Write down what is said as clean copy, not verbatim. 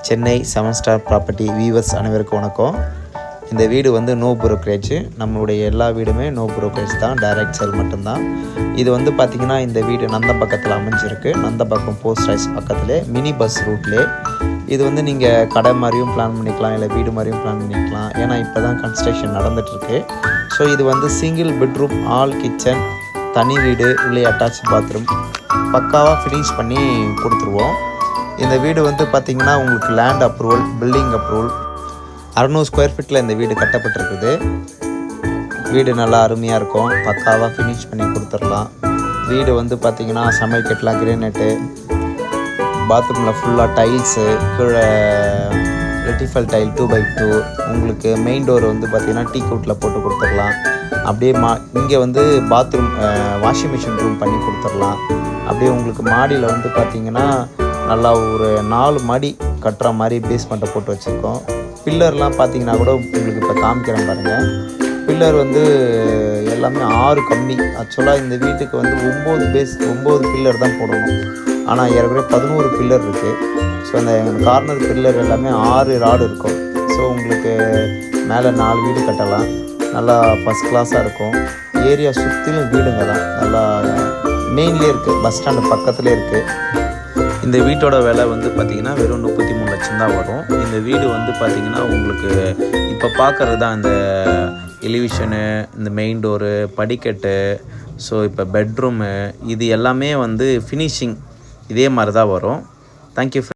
Chennai 7 star property viewers அனைவருக்கும் வணக்கம். இந்த வீடு வந்து நோ புரோக்கரேஜ். நம்மளுடைய எல்லா வீடுமே நோ புரோக்கரேஜ் தான், டைரக்ட் சேல் மட்டும்தான். இது வந்து பார்த்திங்கன்னா இந்த வீடு நந்தம்பக்கத்தில் அமைஞ்சிருக்கு. நந்தம்பக்கம் போஸ்ட் ஆஃபீஸ் பக்கத்துலேயே மினி பஸ் ரூட்லேயே. இது வந்து நீங்கள் கடை மாதிரியும் பிளான் பண்ணிக்கலாம், இல்லை வீடு மாதிரியும் பிளான் பண்ணிக்கலாம். ஏன்னா இப்போ தான் கன்ஸ்ட்ரக்ஷன் நடந்துகிட்ருக்கு. ஸோ இது வந்து சிங்கிள் பெட்ரூம், ஆல் கிச்சன், தனி வீடு, உள்ளே அட்டாச் பாத்ரூம் பக்காவாக ஃபினிஷ் பண்ணி கொடுத்துருவோம். இந்த வீடு வந்து பார்த்திங்கன்னா உங்களுக்கு land approval, building approval 600 square ஃபீட்டில் இந்த வீடு கட்டப்பட்டிருக்குது. வீடு நல்லா அருமையாக இருக்கும், பக்காவாக ஃபினிஷ் பண்ணி கொடுத்துடலாம். வீடு வந்து பார்த்திங்கன்னா சமையல் கட்டலாம், கிரேனைட்டு, பாத்ரூமில் ஃபுல்லாக டைல்ஸு, கீழே ரெட்டிஃபல் டைல் 2x2. உங்களுக்கு மெயின் டோர் வந்து பார்த்திங்கன்னா டீ கவுட்டில் போட்டு கொடுத்துடலாம். அப்படியே இங்கே வந்து பாத்ரூம் வாஷிங் மிஷின் ரூம் பண்ணி கொடுத்துடலாம். அப்படியே உங்களுக்கு மாடியில் வந்து பார்த்திங்கன்னா நல்லா ஒரு 4 மாடி கட்டுற மாதிரி பேஸ்மெண்ட்டை போட்டு வச்சுருக்கோம். பில்லர்லாம் பார்த்திங்கன்னா கூட உங்களுக்கு இப்போ காமிக்கிறேன் பாருங்கள். பில்லர் வந்து எல்லாமே 6 கம்பி. ஆக்சுவலாக இந்த வீட்டுக்கு வந்து 9 பில்லர் தான் போடணும். ஆனால் ஏற்கனவே 11 பில்லர் இருக்குது. ஸோ அந்த கார்னர் பில்லர் எல்லாமே 6 ராடு இருக்கும். ஸோ உங்களுக்கு மேலே 4 வீடு கட்டலாம். நல்லா ஃபஸ்ட் கிளாஸாக இருக்கும். ஏரியா சுற்றிலும் வீடுங்க தான், நல்லா மெயின்லேயே இருக்குது, பஸ் ஸ்டாண்டு பக்கத்துலேயே இருக்குது. இந்த வீட்டோட விலை வந்து பார்த்திங்கன்னா வெறும் 33 லட்சம் தான் வரும். இந்த வீடு வந்து பார்த்திங்கன்னா உங்களுக்கு இப்போ பார்க்குறது தான் இந்த எலிவிஷனு, இந்த மெயின் டோரு, படிக்கட்டு, ஸோ இப்போ பெட்ரூமு, இது எல்லாமே வந்து ஃபினிஷிங் இதே மாதிரி தான் வரும். தேங்க்யூ.